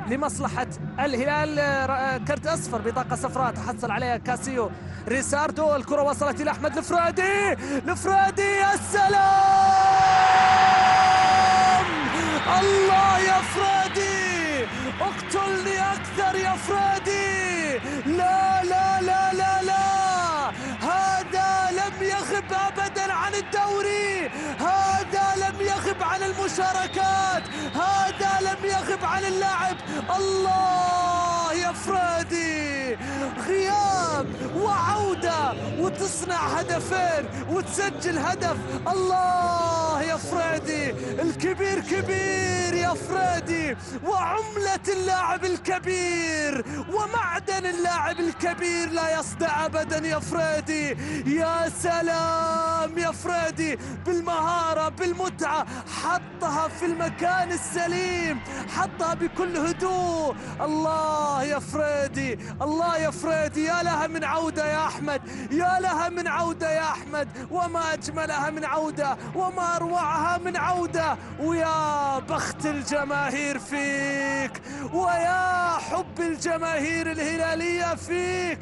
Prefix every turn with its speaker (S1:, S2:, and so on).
S1: لمصلحة الهلال. كرت أصفر، بطاقة صفراء تحصل عليها كاسيو ريساردو. الكرة وصلت إلى أحمد الفرادي. الفرادي يا سلام! الله يا فرادي، اقتلني أكثر يا فرادي. لا لا لا لا لا، هذا لم يغب أبدا عن الدوري، هذا لم يغب عن المشاركات، هذا لم يغب عن اللعب. الله يا فرادي، غياب وعودة وتصنع هدفين وتسجل هدف. الله يا فرادي، الكبير كبير يا فرادي، وعملة اللاعب الكبير ومعدن اللاعب الكبير لا يصدع أبدا يا فرادي. يا سلام يا فرادي، بالمهارة بالمتعة، حطها في المكان السليم، حطها بكل هدوء. الله يا فرادي، الله يا فرادي، يا لها من عودة يا أحمد، يا لها من عودة يا أحمد، وما أجملها من عودة وما أروعها من عودة. ويا بخت الجماهير فيك، ويا حب الجماهير الهلالية فيك.